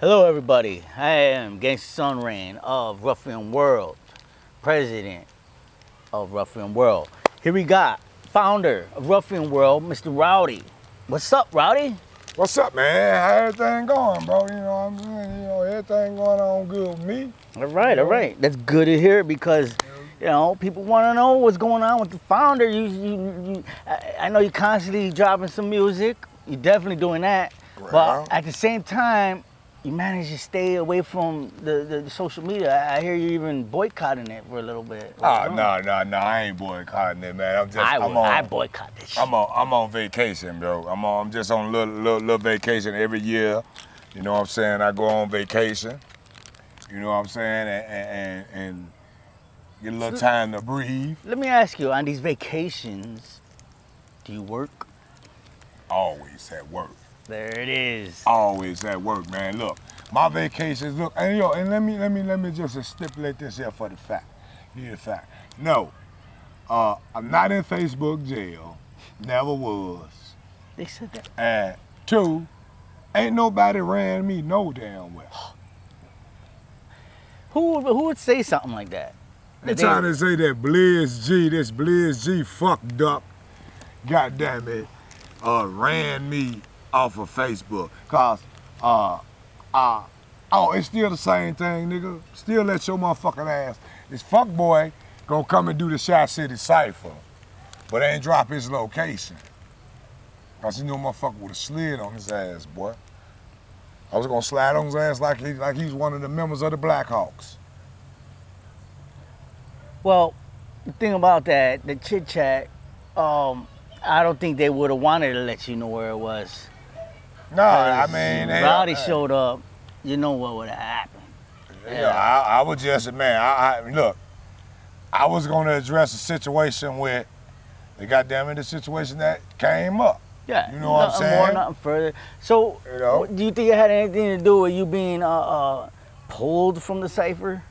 Hello everybody, I am genGSTA of Ruffian World, president of Ruffian World. Here we got founder of Ruffian World, Mr. R.O.W.D.Y. What's up, Rowdy? What's up, man? How everything going, bro? You know what I'm saying? You know, everything going on good with me. All right. That's good to hear because, you know, people want to know what's going on with the founder. I know you're constantly dropping some music. You're definitely doing that. Well, but at the same time, you manage to stay away from the social media. I hear you even boycotting it for a little bit. Oh, no, I ain't boycotting it, man. I boycott this shit. I'm on vacation, bro. I'm just on a little vacation every year. You know what I'm saying? I go on vacation. You know what I'm saying? And get a little time to breathe. Let me ask you, on these vacations, do you work? Always at work. There it is. Always at work, man. Look, my vacations, look, and yo, and let me just stipulate this here for the fact. Here's the fact. No, I'm not in Facebook jail. Never was. They said that. And two, ain't nobody ran me no damn well. Who would say something like that? They trying to say that this Blizz G fucked up, goddamn it, ran me off of Facebook. Cause, it's still the same thing, nigga. Still let your motherfucking ass. This fuck boy gonna come and do the Shot City Cypher, but ain't drop his location. Cause you know motherfucker would've slid on his ass, boy. I was gonna slide on his ass like he's one of the members of the Blackhawks. Well, the thing about that, the chit chat, I don't think they would have wanted to let you know where it was. No, I mean, R.O.W.D.Y showed up, you know what would have happened. Yeah, I was just, man, look, I was gonna address a situation with the situation that came up. Yeah, you know what I'm saying? More, nothing further. So, you know? Do you think it had anything to do with you being pulled from the Cypher?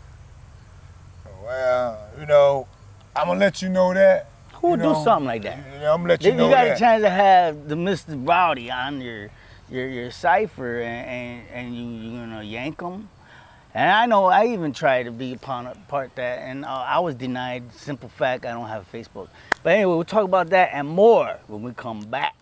Well, you know, I'm gonna let you know that. Who would do something like that? You know, I'm gonna let you know that. You got that. a chance to have the Mr. R.O.W.D.Y on your Cypher and you're gonna yank him. And I know I even tried to be a part that, and I was denied. Simple fact, I don't have Facebook. But anyway, we'll talk about that and more when we come back.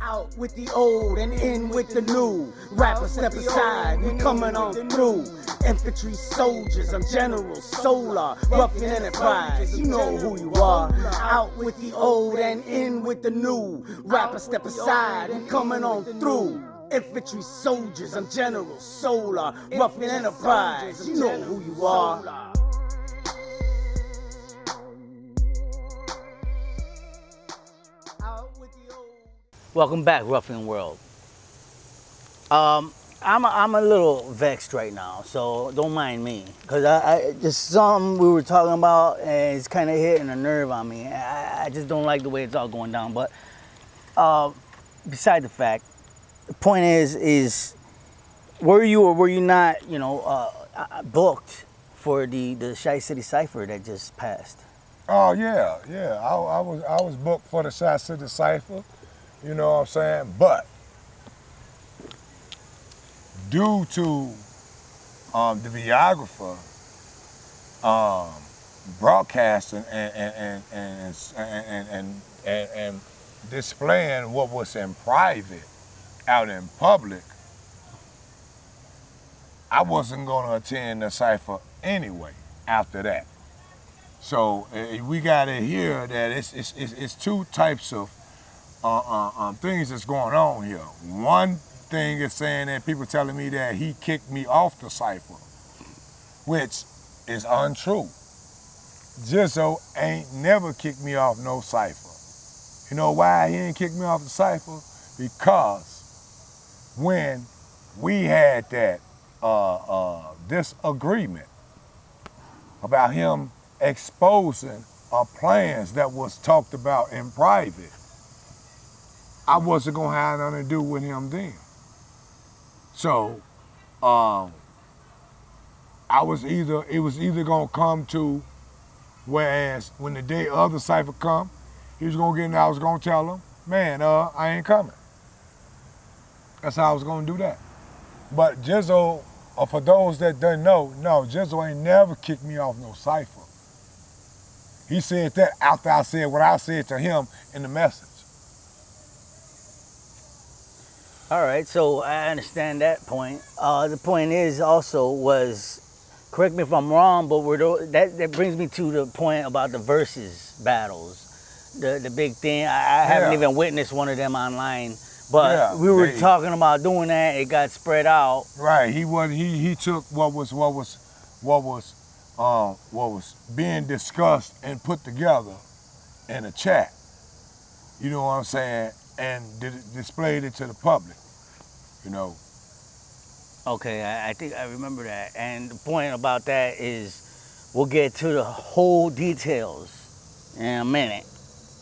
Out with the old and in with the new. Rapper step aside, we coming on through. Infantry soldiers, I'm General Solar, Ruffian Enterprise, you know who you are. Out with the old and in with the new. Rapper step aside, we coming on through. Infantry soldiers, I'm General Solar, Ruffian Enterprise, you know who you are. Welcome back, Ruffian World. I'm a little vexed right now, so don't mind me, cause I just something we were talking about and it's kind of hitting a nerve on me. I just don't like the way it's all going down. But beside the fact, the point is were you or were you not, you know, booked for the Shot City Cypher that just passed? Oh yeah. I was booked for the Shot City Cypher. You know what I'm saying? But due to the videographer broadcasting and displaying what was in private out in public, I wasn't going to attend the Cypher anyway after that. So we got to hear that it's two types of things that's going on here. One thing is saying that people telling me that he kicked me off the Cypher, which is untrue. Jizzo ain't never kicked me off no Cypher. You know why he ain't kicked me off the Cypher? Because when we had that disagreement about him exposing plans that was talked about in private, I wasn't gonna have nothing to do with him then. So, it was either gonna come to, whereas when the day of the Cypher come, he was gonna get in there, I was gonna tell him, man, I ain't coming. That's how I was gonna do that. But Jizzle, for those that don't know, no, Jizzle ain't never kicked me off no Cypher. He said that after I said what I said to him in the message. All right, so I understand that point. The point is also was, correct me if I'm wrong, but that brings me to the point about the versus battles. The big thing, I haven't even witnessed one of them online, but we were talking about doing that. It got spread out. Right. He took what was being discussed and put together in a chat. You know what I'm saying? And displayed it to the public. You know. Okay, I think I remember that. And the point about that is, we'll get to the whole details in a minute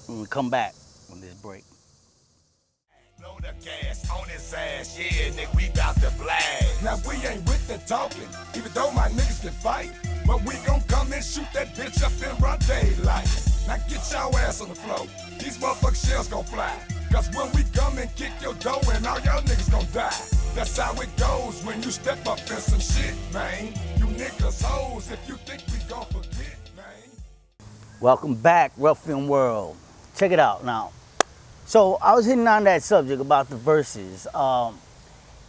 when we come back from this break. Blow the gas on his ass, yeah, nigga, we bout to blast. Now we ain't with the talking, even though my niggas can fight. But we gon' come and shoot that bitch up in broad daylight. Now get your ass on the floor, these motherfucking shells gon' fly. Cause when we come and kick your door and all y'all niggas gon' die. That's how it goes when you step up in some shit, man. You niggas hoes if you think we gon' forget, man. Welcome back, Ruffian World. Check it out now. So I was hitting on that subject about the verses.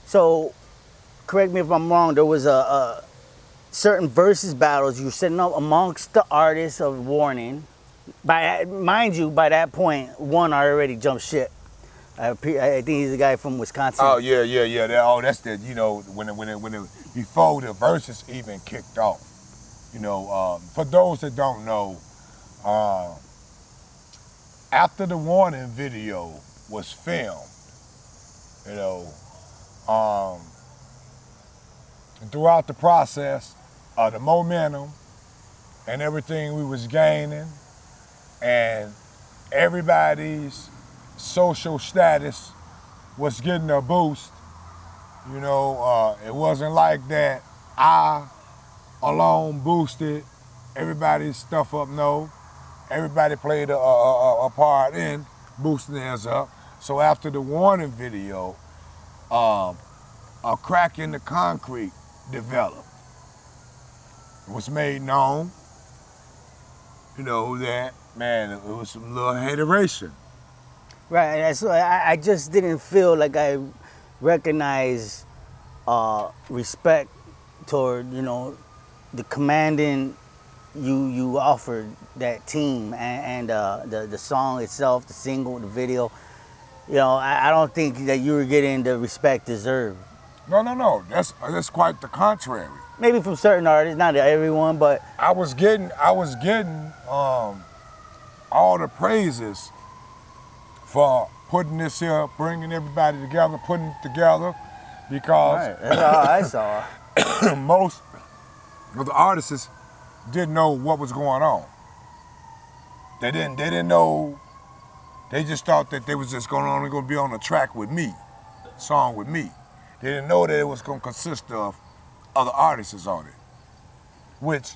So correct me if I'm wrong, there was a certain verses battles you were setting up amongst the artists of Warning. Mind you, by that point, one already jumped ship. I think he's the guy from Wisconsin. Oh yeah. That's the, you know, before the verses even kicked off. You know, for those that don't know, after the Warning video was filmed, you know, throughout the process, the momentum and everything we was gaining, and everybody's social status was getting a boost. You know, it wasn't like that I alone boosted everybody's stuff up, no. Everybody played a part in boosting theirs up. So after the Warning video, a crack in the concrete developed. It was made known, you know, that, man, it was some little hateration. Right, so I just didn't feel like I recognized respect toward, you know, the commanding you offered that team and the song itself, the single, the video. You know, I don't think that you were getting the respect deserved. No. That's quite the contrary. Maybe from certain artists, not everyone, but I was getting all the praises for putting this here, bringing everybody together, putting it together, because right, that's all I saw. Most of the artists didn't know what was going on. They didn't know. They just thought that they was just only going to be on a track with me, song with me. They didn't know that it was going to consist of other artists on it, which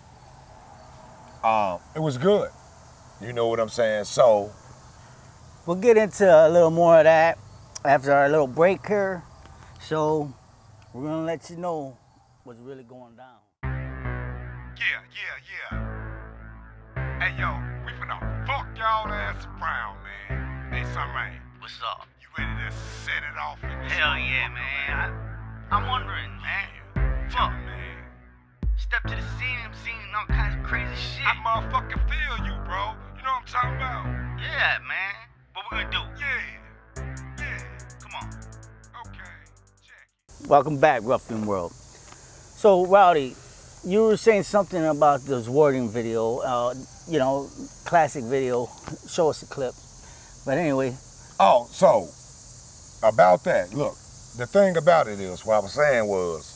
it was good. You know what I'm saying? So we'll get into a little more of that after our little break here. So we're gonna let you know what's really going down. Yeah. Hey, yo, we finna fuck y'all ass around, man. Hey, svnREYN. What's up? You ready to set it off? Hell yeah, man. I'm wondering, man. Fuck, man. Step to the scene, I'm seeing all kinds of crazy shit. I motherfucking feel you, bro. You know what I'm talking about? Yeah, man. What we gonna do? Yeah. Come on. Okay. Check. Welcome back, Ruffian World. So, R.O.W.D.Y, you were saying something about this Warning video, you know, classic video. Show us a clip. But anyway. Oh, so about that, look, the thing about it is, what I was saying was,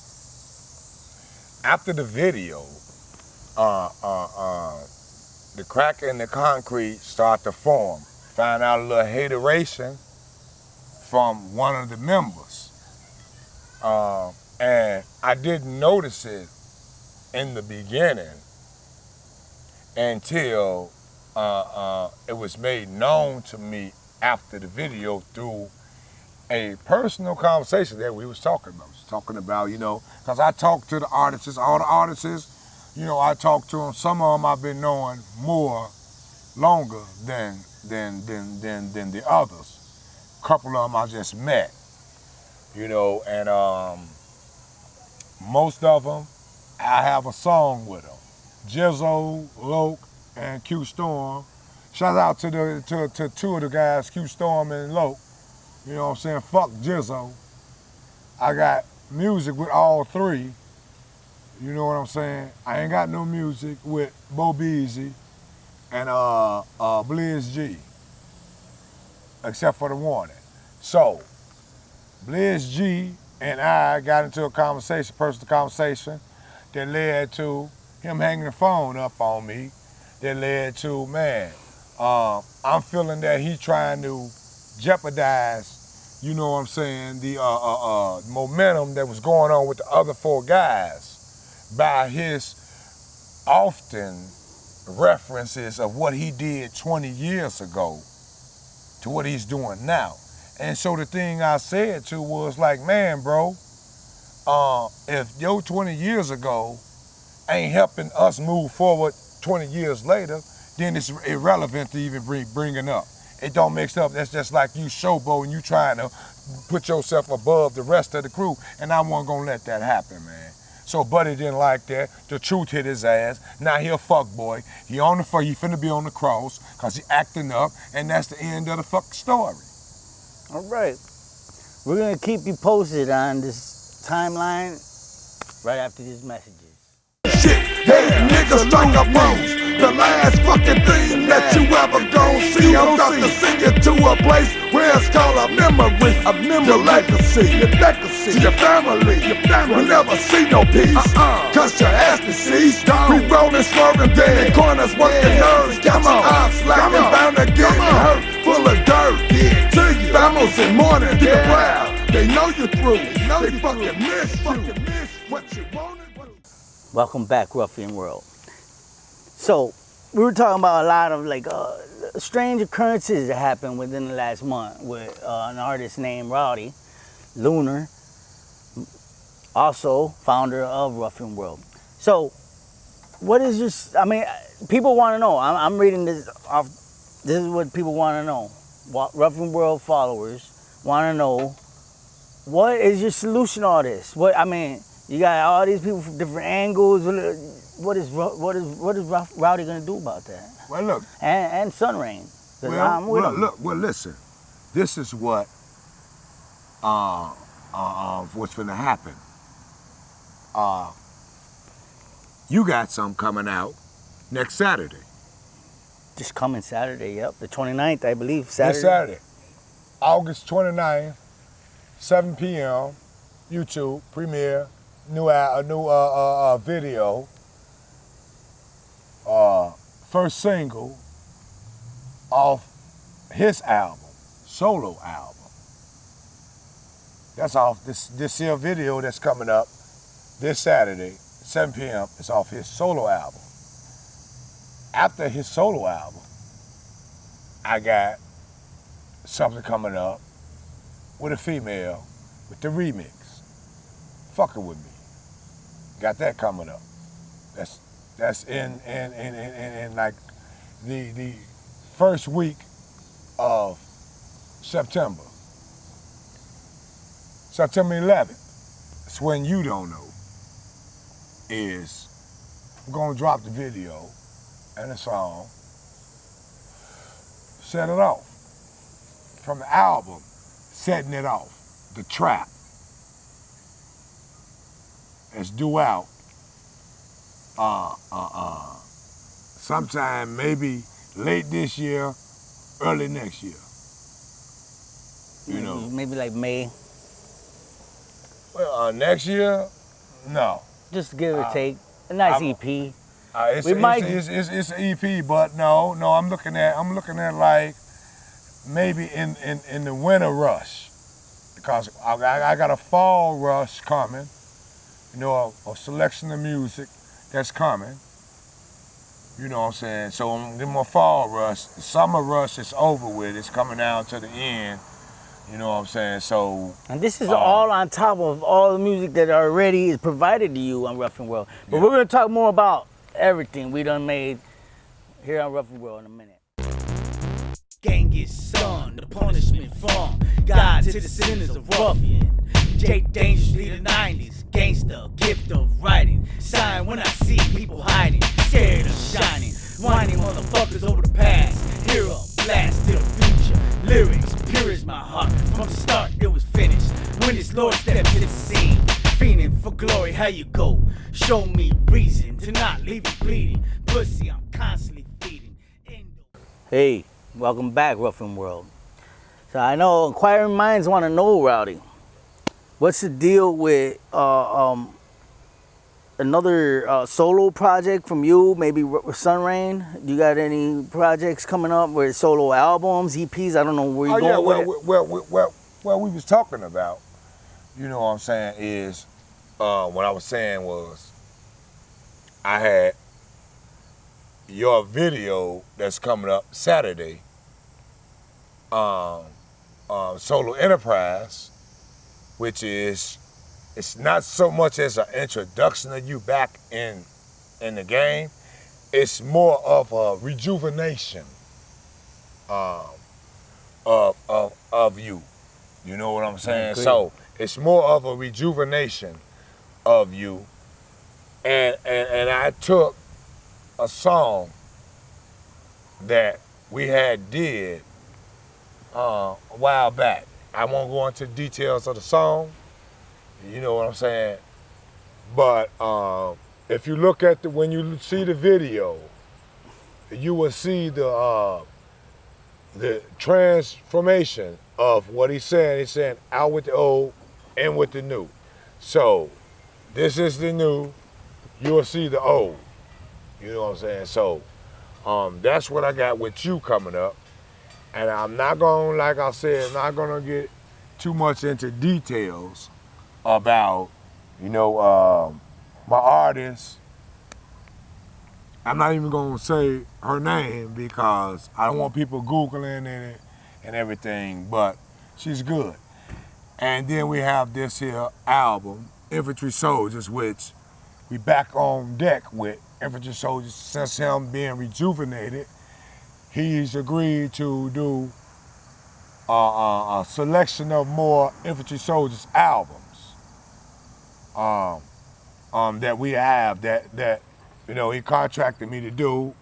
after the video, the crack in the concrete started to form. Found out a little hateration from one of the members. And I didn't notice it in the beginning until it was made known to me after the video through a personal conversation that we was talking about. Talking about, you know, because I talk to the artists, all the artists, you know, I talk to them. Some of them I've been knowing longer than the others. A couple of them I just met, you know, and most of them I have a song with them. Jizzo, Loke, and Q Storm. Shout out to two of the guys, Q Storm and Loke. You know what I'm saying? Fuck Jizzo. I got music with all three. You know what I'm saying? I ain't got no music with Bo Beezy and Blizz G, except for the warning. So, Blizz G and I got into a conversation, personal conversation, that led to him hanging the phone up on me. That led to, man, I'm feeling that he's trying to jeopardize, you know what I'm saying, the momentum that was going on with the other four guys by his often references of what he did 20 years ago to what he's doing now. And so the thing I said to was like, man, bro, if your 20 years ago ain't helping us move forward 20 years later, then it's irrelevant to even bringing up. It don't mix up. That's just like you showboat and you trying to put yourself above the rest of the crew, and I wasn't gonna let that happen, man. So Buddy didn't like that. The truth hit his ass. Now he a fuck boy. He finna be on the cross because he acting up, and that's the end of the fucking story. All right. We're going to keep you posted on this timeline right after these messages. Shit, hey niggas strike a pose. The last fucking thing that you ever gon' see. I'm about to send you to a place where it's called a memory. Your legacy, to your family. Will never see no peace. Cause your ass deceased. We rollin', swerving, dead corners, working nerves. Got your eyes slacking, bound to get hurt. Full of dirt. To you, Vamos in morning, get proud. They know you through. They fucking miss what you wanted. Welcome back, Ruffian World. So, we were talking about a lot of like strange occurrences that happened within the last month with an artist named R.O.W.D.Y, Lunar, also founder of Ruffian World. So, what is your, I mean, people want to know. I'm reading this off, this is what people want to know. Ruffian World followers want to know, what is your solution to all this? What, I mean, you got all these people from different angles. What is R.O.W.D.Y gonna do about that? Well, look. And svnREYN. Well, listen. This is what's gonna happen. You got some coming out next Saturday. Just coming Saturday, yep. The 29th, I believe, Saturday. Next Saturday. August 29th, 7 p.m., YouTube, premiere, new video, first single off his album, solo album. That's off this here video that's coming up this Saturday, 7 p.m. It's off his solo album. After his solo album, I got something coming up with a female with the remix. Fucking with me. Got that coming up. That's in like the first week of September. September 11th. That's when you don't know. Is I'm gonna drop the video and the song. Set it off. From the album, setting it off. The Trap. It's due out sometime maybe late this year, early next year. You know. Maybe like May. Well, next year, no. Just give or take. A nice EP. It's an EP, but no, I'm looking at like maybe in the winter rush, because I got a fall rush coming. You know, a selection of music that's coming. You know what I'm saying? So in my fall rush, the summer rush is over with. It's coming down to the end. You know what I'm saying? So. And this is all on top of all the music that already is provided to you on R.U.F.F.I.N. But Yeah. we're gonna talk more about everything we done made here on R.U.F.F.I.N. in a minute. genGSTA, the punishment from God to the sinners of ruffian. J dangerously the 90s, gangsta, gift of writing. Sign when I see people hiding, scared of shining. Whining motherfuckers over the past, hear a blast to the future. Lyrics, pure as my heart, from the start it was finished. When this Lord stepped to the scene, fiending for glory, how you go? Show me reason to not leave you bleeding. Pussy, I'm constantly feeding. Hey, welcome back, R.U.F.F.I.N. World. So I know inquiring minds want to know, Rowdy, what's the deal with another solo project from you, maybe svnREYN? You got any projects coming up with solo albums, EPs? I don't know where you're going with it. Well, we was talking about, you know what I'm saying, is what I was saying was I had your video that's coming up Saturday, Solo Enterprise, which is, it's not so much as an introduction of you back in the game. It's more of a rejuvenation of you. You know what I'm saying? So it's more of a rejuvenation of you. And I took a song that we had did a while back. I won't go into details of the song, you know what I'm saying? But if you look at when you see the video, you will see the transformation of what he's saying. He's saying out with the old, in with the new. So this is the new, you'll see the old. You know what I'm saying? So that's what I got with you coming up. And I'm not gonna, like I said, not gonna get too much into details about, you know, my artist. I'm not even gonna say her name because I don't want people Googling it and everything, but she's good. And then we have this here album, Infantry Soldiers, which we back on deck with Infantry Soldiers. Since him being rejuvenated, he's agreed to do a selection of more Infantry Soldiers albums that we have that you know he contracted me to do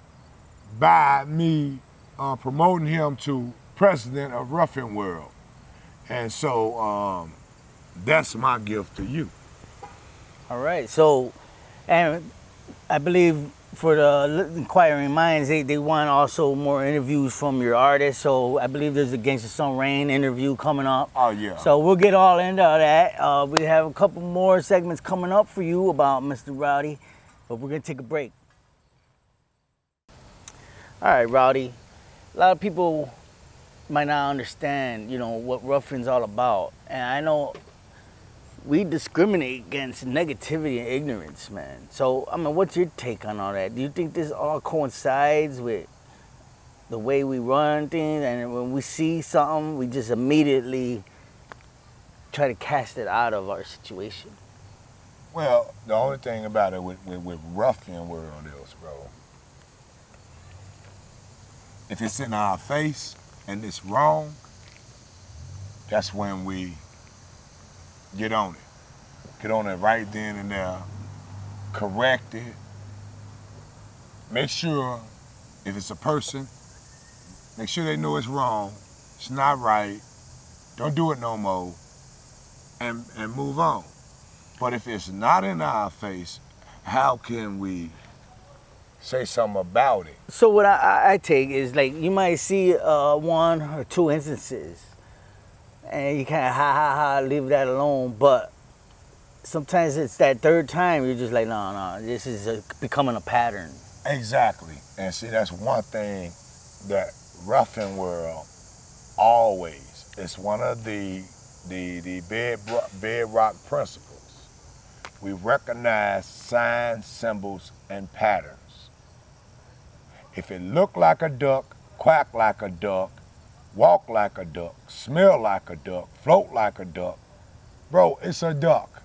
by me promoting him to president of R.U.F.F.I.N. World. And so that's my gift to you. All right, so, and I believe for the inquiring minds, they want also more interviews from your artists. So I believe there's a svnREYN interview coming up. Oh, yeah. So we'll get all into that. We have a couple more segments coming up for you about Mr. Rowdy, but we're gonna take a break. All right, Rowdy. A lot of people might not understand, you know, what R.U.F.F.I.N's all about, and I know we discriminate against negativity and ignorance, man. So, I mean, what's your take on all that? Do you think this all coincides with the way we run things, and when we see something, we just immediately try to cast it out of our situation? Well, the only thing about it with ruffian world is, bro, if it's in our face and it's wrong, that's when we get on it. Get on it right then and there, correct it. Make sure, if it's a person, make sure they know it's wrong, it's not right, don't do it no more, and move on. But if it's not in our face, how can we say something about it? So what I take is, like, you might see one or two instances, and you kind of ha, leave that alone, but sometimes it's that third time you're just like, no, this is becoming a pattern. Exactly. And see, that's one thing that R.U.F.F.I.N. World always, it's one of the bedrock principles. We recognize signs, symbols, and patterns. If it look like a duck, quack like a duck, walk like a duck, smell like a duck, float like a duck. Bro, it's a duck.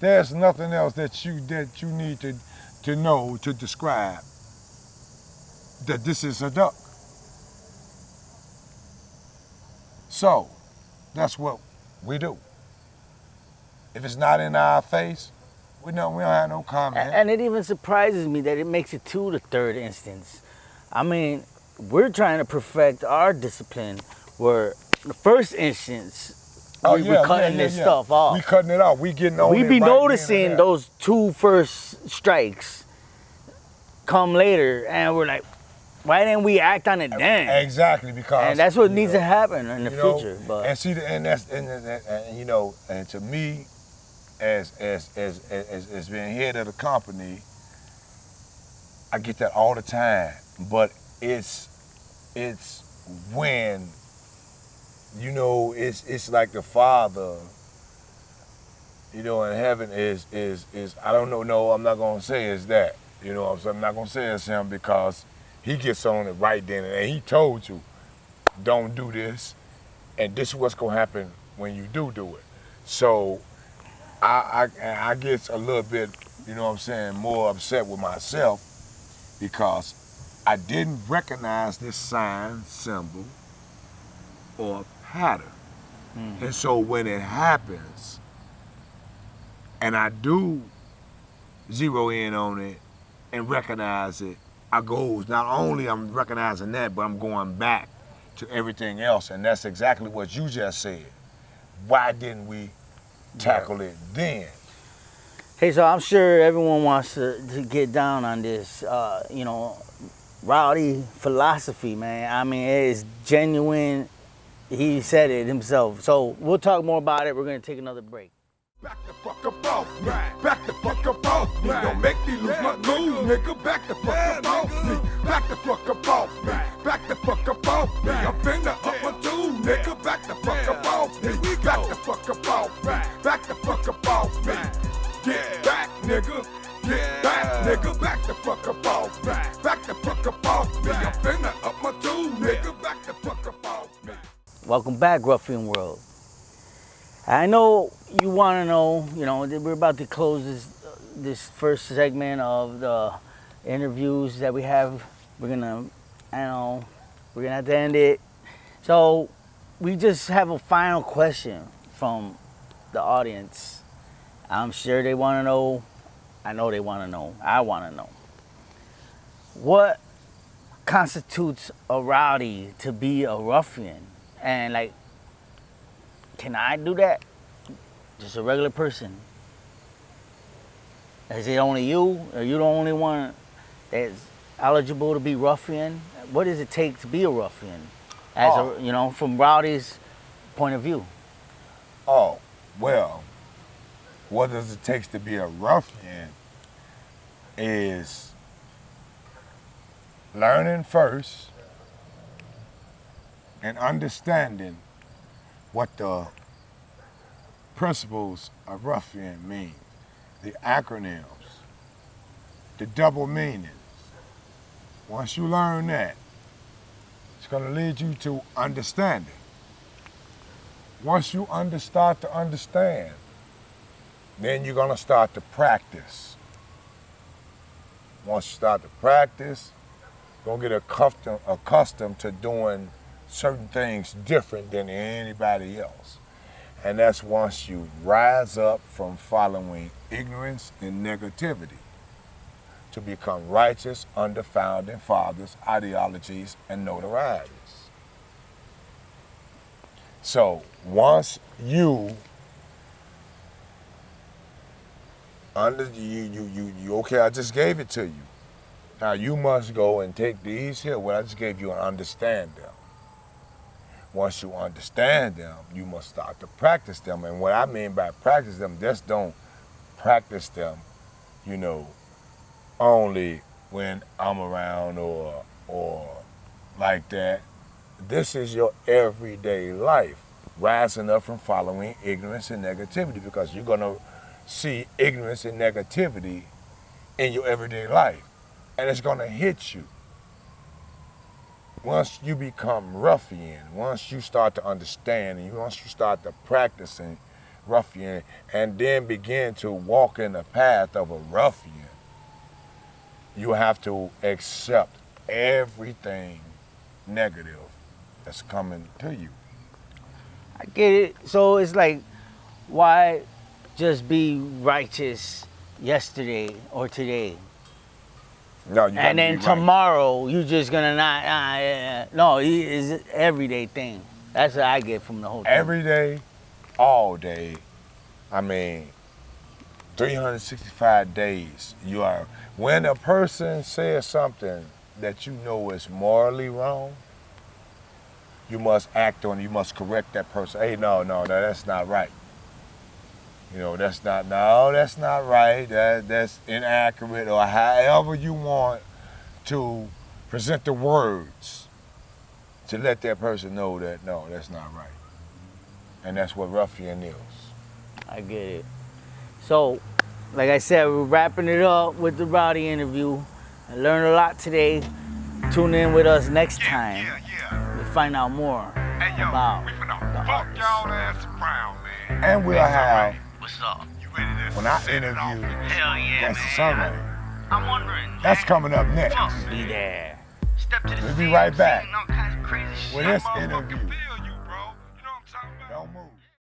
There's nothing else that you need to know to describe that this is a duck. So, that's what we do. If it's not in our face, we don't have no comment. And it even surprises me that it makes it to the third instance. I mean, we're trying to perfect our discipline where the first instance, we're cutting this stuff off. We cutting it off. We getting on We it be right noticing then and those 2 first strikes come later, and we're like, why didn't we act on it then? Exactly, because and that's what needs to happen in the future. But and see, and that's and you know, and to me, as being head of the company, I get that all the time. But it's when, you know, it's like the Father, you know, in heaven is I don't know. No, I'm not gonna say it's that. You know what I'm saying? I'm not gonna say it's him because he gets on it right then, and he told you, don't do this, and this is what's gonna happen when you do it. So I get a little bit, you know what I'm saying, more upset with myself because I didn't recognize this sign, symbol, or pattern. And so when it happens, and I do zero in on it and recognize it, I goes, not only I'm recognizing that, but I'm going back to everything else, and that's exactly what you just said. Why didn't we tackle it then? hey, so I'm sure everyone wants to get down on this, you know, rowdy philosophy, man. I mean, it is genuine. He said it himself. So we'll talk more about it. We're gonna take another break. Back the fuck up off me. Back the fuck up off me. Don't make me lose my cool, nigga. Back the fuck up off me. Back the fuck up off me. Back the fuck up off me. I'm finna up my tool, nigga. Back the fuck up off me. Back the fuck up off me. Back the fuck up off me. Get back, nigga. Get back, nigga. Back the fuck up off me. Back the fuck up off me. I'm finna up my tool, nigga. Back the fuck up off me. Welcome back, Ruffian World. I know you want to know, you know, we're about to close this first segment of the interviews that we have. We're gonna, we're gonna have to end it. So we just have a final question from the audience. I'm sure they want to know. I know they want to know. I want to know. What constitutes a rowdy to be a ruffian? And like, can I do that? Just a regular person. Is it only you? Are you the only one that's eligible to be ruffian? What does it take to be a ruffian? As a, you know, from Rowdy's point of view. Oh, well, what does it take to be a ruffian is learning first and understanding what the principles of ruffian mean, the acronyms, the double meanings. Once you learn that, it's going to lead you to understanding. Once you start to understand, then you're going to start to practice. Once you start to practice, you're going to get accustomed to doing certain things different than anybody else. And that's once you rise up from following ignorance and negativity to become righteous under founding fathers' ideologies and notorieties. So once you okay, I just gave it to you. Now you must go and take these here, what I just gave you, and understand them. Once you understand them, you must start to practice them. And what I mean by practice them, just don't practice them, you know, only when I'm around or like that. This is your everyday life, rising up from following ignorance and negativity, because you're gonna see ignorance and negativity in your everyday life, and it's gonna hit you. once you become ruffian, once you start to understand, and once you start to practicing ruffian, and then begin to walk in the path of a ruffian, you have to accept everything negative that's coming to you. I get it. So it's like, why just be righteous yesterday or today? No, you And then be right. tomorrow, you just gonna not, no, it's an everyday thing. That's what I get from the whole thing. Every day, all day, I mean, 365 days, you are, when a person says something that you know is morally wrong, you must act on it, you must correct that person. Hey, no, that's not right. You know, that's not right, that's inaccurate, or however you want to present the words to let that person know that, no, that's not right. And that's what ruffian is. I get it. So, like I said, we're wrapping it up with the Rowdy interview. I learned a lot today. Tune in with us next time to find out more about we finna the fuck artist. y'all ass around, man. And we'll have, What's up? You ready to when I set it off? interview, Hell yeah, that's the man. sunlight. I'm wondering. That's coming up next. Fuck, Be there. Step to the We'll be scene, right back seeing all kinds of crazy shit. with this Motherfucking interview.